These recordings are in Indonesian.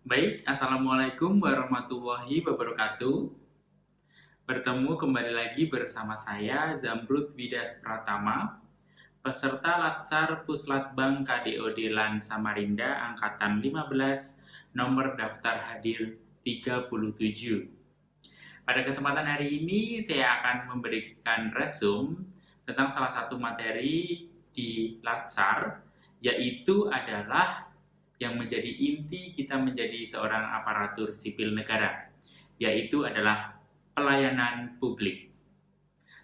Baik, Assalamualaikum warahmatullahi wabarakatuh. Bertemu kembali lagi bersama saya, Zamrud Widas Pratama, peserta Latsar Puslatbang KDOD LAN Samarinda Angkatan 15, nomor daftar hadir 37. Pada kesempatan hari ini, saya akan memberikan resume tentang salah satu materi di Latsar, yaitu adalah yang menjadi inti kita menjadi seorang aparatur sipil negara, yaitu adalah pelayanan publik.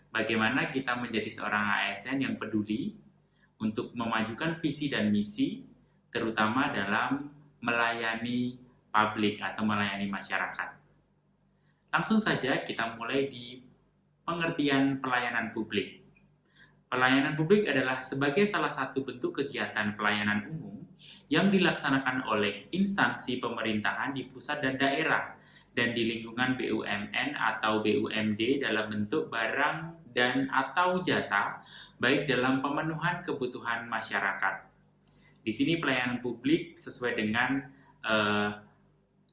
Bagaimana kita menjadi seorang ASN yang peduli untuk memajukan visi dan misi, terutama dalam melayani publik atau melayani masyarakat. Langsung saja kita mulai di pengertian pelayanan publik. Pelayanan publik adalah sebagai salah satu bentuk kegiatan pelayanan umum yang dilaksanakan oleh instansi pemerintahan di pusat dan daerah dan di lingkungan BUMN atau BUMD dalam bentuk barang dan atau jasa, baik dalam pemenuhan kebutuhan masyarakat. Di sini pelayanan publik sesuai dengan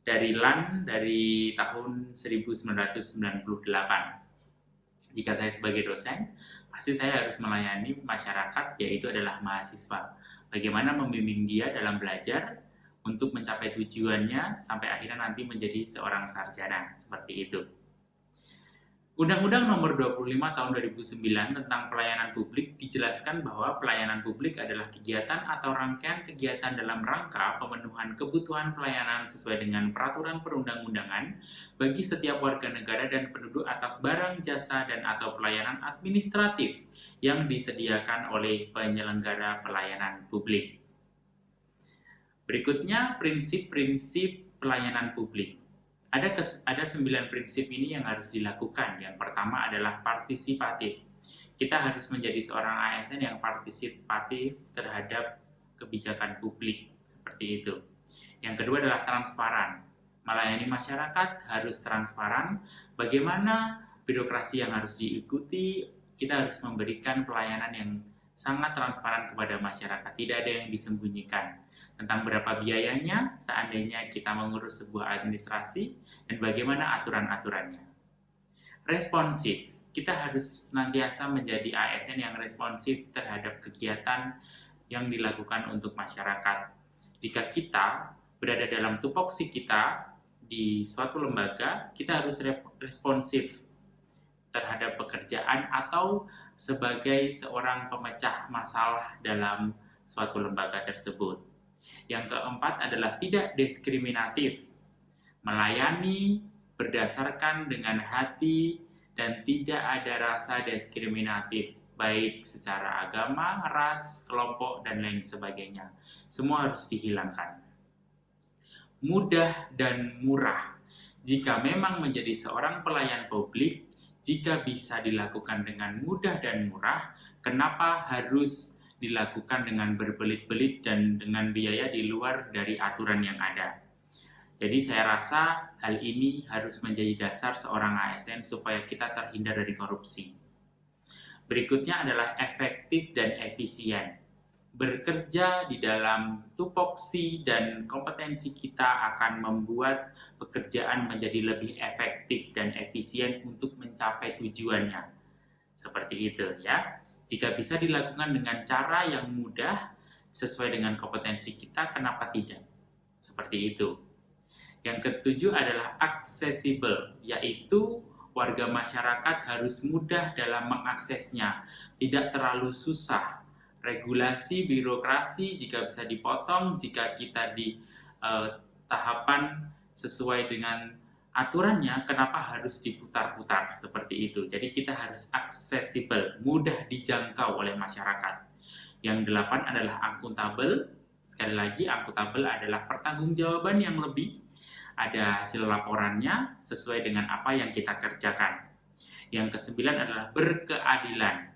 dari LAN dari tahun 1998. Jika saya sebagai dosen, pasti saya harus melayani masyarakat, yaitu adalah mahasiswa. Bagaimana membimbing dia dalam belajar untuk mencapai tujuannya sampai akhirnya nanti menjadi seorang sarjana, seperti itu. Undang-Undang Nomor 25 Tahun 2009 tentang Pelayanan Publik dijelaskan bahwa pelayanan publik adalah kegiatan atau rangkaian kegiatan dalam rangka pemenuhan kebutuhan pelayanan sesuai dengan peraturan perundang-undangan bagi setiap warga negara dan penduduk atas barang, jasa, dan atau pelayanan administratif yang disediakan oleh penyelenggara pelayanan publik. Berikutnya, prinsip-prinsip pelayanan publik. Ada 9 prinsip ini yang harus dilakukan. Yang pertama adalah partisipatif. Kita harus menjadi seorang ASN yang partisipatif terhadap kebijakan publik, seperti itu. Yang kedua adalah transparan. Melayani masyarakat harus transparan. Bagaimana birokrasi yang harus diikuti, kita harus memberikan pelayanan yang sangat transparan kepada masyarakat. Tidak ada yang disembunyikan tentang berapa biayanya seandainya kita mengurus sebuah administrasi dan bagaimana aturan-aturannya. Responsif, kita harus senantiasa menjadi ASN yang responsif terhadap kegiatan yang dilakukan untuk masyarakat. Jika kita berada dalam tupoksi kita di suatu lembaga, kita harus responsif terhadap pekerjaan atau sebagai seorang pemecah masalah dalam suatu lembaga tersebut. Yang keempat adalah tidak diskriminatif, melayani berdasarkan dengan hati dan tidak ada rasa diskriminatif, baik secara agama, ras, kelompok, dan lain sebagainya. Semua harus dihilangkan. Mudah dan murah. Jika memang menjadi seorang pelayan publik, jika bisa dilakukan dengan mudah dan murah, kenapa harus dilakukan dengan berbelit-belit dan dengan biaya di luar dari aturan yang ada? Jadi saya rasa hal ini harus menjadi dasar seorang ASN supaya kita terhindar dari korupsi. Berikutnya adalah efektif dan efisien. Bekerja di dalam tupoksi dan kompetensi kita akan membuat pekerjaan menjadi lebih efektif dan efisien untuk mencapai tujuannya. Seperti itu ya. Jika bisa dilakukan dengan cara yang mudah, sesuai dengan kompetensi kita, kenapa tidak? Seperti itu. Yang ketujuh adalah accessible, yaitu warga masyarakat harus mudah dalam mengaksesnya, tidak terlalu susah. Regulasi, birokrasi jika bisa dipotong, jika kita di tahapan sesuai dengan aturannya, kenapa harus diputar-putar seperti itu? Jadi kita harus accessible, mudah dijangkau oleh masyarakat. Yang 8 adalah akuntabel. Sekali lagi, akuntabel adalah pertanggungjawaban yang lebih. Ada hasil laporannya sesuai dengan apa yang kita kerjakan. Yang ke-9 adalah berkeadilan.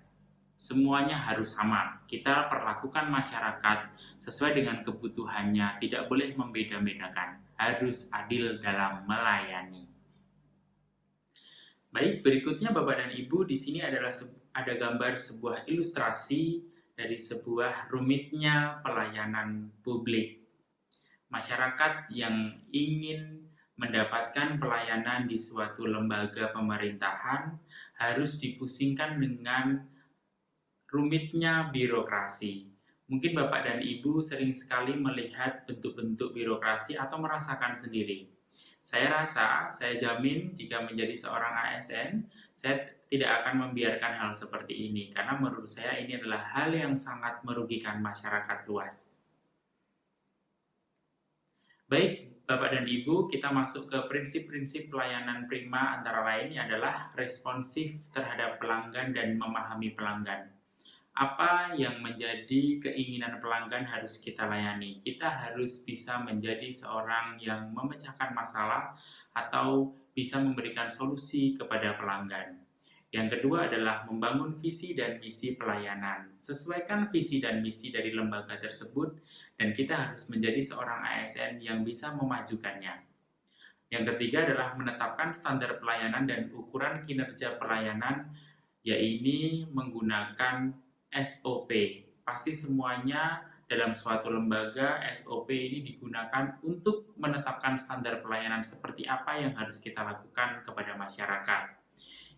Semuanya harus sama. Kita perlakukan masyarakat sesuai dengan kebutuhannya, tidak boleh membeda-bedakan. Harus adil dalam melayani. Baik, berikutnya Bapak dan Ibu, di sini adalah ada gambar sebuah ilustrasi dari sebuah rumitnya pelayanan publik. masyarakat yang ingin mendapatkan pelayanan di suatu lembaga pemerintahan harus dipusingkan dengan rumitnya birokrasi. Mungkin Bapak dan Ibu sering sekali melihat bentuk-bentuk birokrasi atau merasakan sendiri. Saya rasa, saya jamin jika menjadi seorang ASN, saya tidak akan membiarkan hal seperti ini, karena menurut saya ini adalah hal yang sangat merugikan masyarakat luas. Baik, Bapak dan Ibu, kita masuk ke prinsip-prinsip pelayanan prima, antara lain adalah responsif terhadap pelanggan dan memahami pelanggan. Apa yang menjadi keinginan pelanggan harus kita layani. Kita harus bisa menjadi seorang yang memecahkan masalah atau bisa memberikan solusi kepada pelanggan. Yang kedua adalah membangun visi dan misi pelayanan. Sesuaikan visi dan misi dari lembaga tersebut dan kita harus menjadi seorang ASN yang bisa memajukannya. Yang ketiga adalah menetapkan standar pelayanan dan ukuran kinerja pelayanan, yaitu menggunakan SOP. Pasti semuanya dalam suatu lembaga, SOP ini digunakan untuk menetapkan standar pelayanan seperti apa yang harus kita lakukan kepada masyarakat.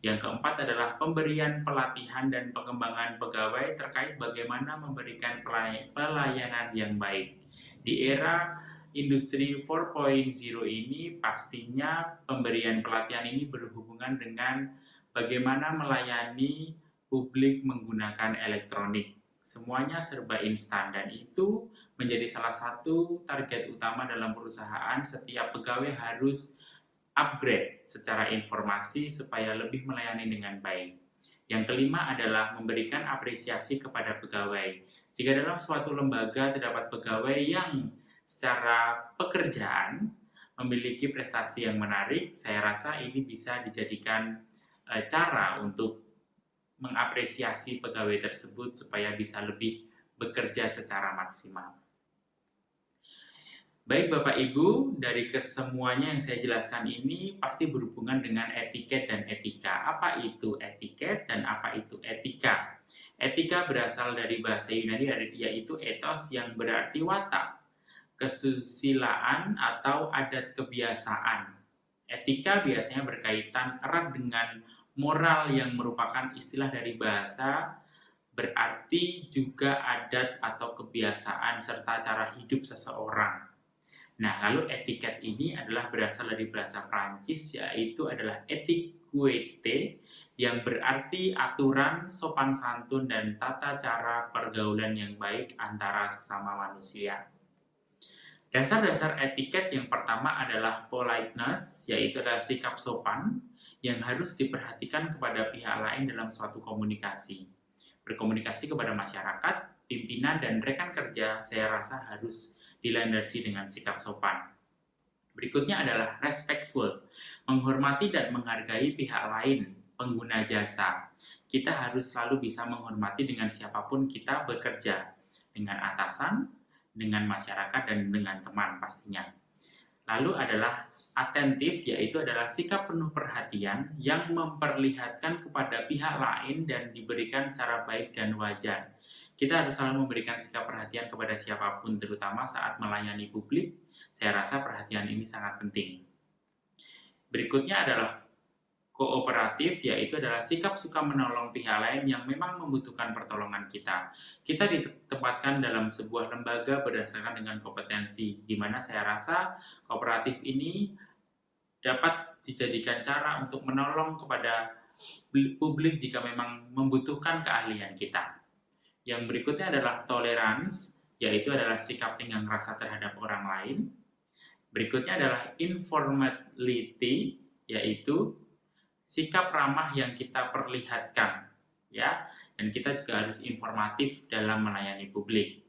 Yang keempat adalah pemberian pelatihan dan pengembangan pegawai terkait bagaimana memberikan pelayanan yang baik. Di era Industri 4.0 ini pastinya pemberian pelatihan ini berhubungan dengan bagaimana melayani publik menggunakan elektronik. Semuanya serba instan dan itu menjadi salah satu target utama dalam perusahaan. Setiap pegawai harus upgrade secara informasi supaya lebih melayani dengan baik. Yang kelima adalah memberikan apresiasi kepada pegawai. Jika dalam suatu lembaga terdapat pegawai yang secara pekerjaan memiliki prestasi yang menarik, saya rasa ini bisa dijadikan cara untuk mengapresiasi pegawai tersebut supaya bisa lebih bekerja secara maksimal. Baik Bapak Ibu, dari kesemuanya yang saya jelaskan ini pasti berhubungan dengan etiket dan etika. Apa itu etiket dan apa itu etika? Etika berasal dari bahasa Yunani yaitu ethos yang berarti watak, kesusilaan atau adat kebiasaan. Etika biasanya berkaitan erat dengan moral yang merupakan istilah dari bahasa, berarti juga adat atau kebiasaan serta cara hidup seseorang. Nah, lalu etiket ini adalah berasal dari bahasa Prancis, yaitu adalah etiquette, yang berarti aturan, sopan santun, dan tata cara pergaulan yang baik antara sesama manusia. Dasar-dasar etiket yang pertama adalah politeness, yaitu adalah sikap sopan yang harus diperhatikan kepada pihak lain dalam suatu komunikasi. Berkomunikasi kepada masyarakat, pimpinan, dan rekan kerja, saya rasa harus dilandasi dengan sikap sopan. Berikutnya adalah respectful, menghormati dan menghargai pihak lain, pengguna jasa. Kita harus selalu bisa menghormati dengan siapapun kita bekerja, dengan atasan, dengan masyarakat, dan dengan teman pastinya. Lalu adalah atentif, yaitu adalah sikap penuh perhatian yang memperlihatkan kepada pihak lain dan diberikan secara baik dan wajar. Kita harus selalu memberikan sikap perhatian kepada siapapun, terutama saat melayani publik. Saya rasa perhatian ini sangat penting. Berikutnya adalah kooperatif, yaitu adalah sikap suka menolong pihak lain yang memang membutuhkan pertolongan kita. Kita ditempatkan dalam sebuah lembaga berdasarkan dengan kompetensi, di mana saya rasa kooperatif ini dapat dijadikan cara untuk menolong kepada publik jika memang membutuhkan keahlian kita. Yang berikutnya adalah tolerance, yaitu adalah sikap tenggang rasa terhadap orang lain. Berikutnya adalah informality, yaitu sikap ramah yang kita perlihatkan, ya, dan kita juga harus informatif dalam melayani publik.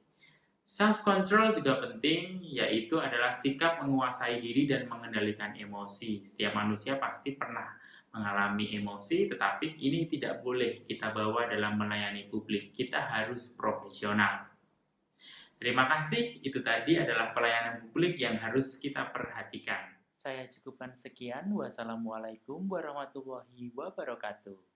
Self-control juga penting, yaitu adalah sikap menguasai diri dan mengendalikan emosi. Setiap manusia pasti pernah mengalami emosi, tetapi ini tidak boleh kita bawa dalam melayani publik. Kita harus profesional. Terima kasih, itu tadi adalah pelayanan publik yang harus kita perhatikan. Saya cukupkan sekian. Wassalamualaikum warahmatullahi wabarakatuh.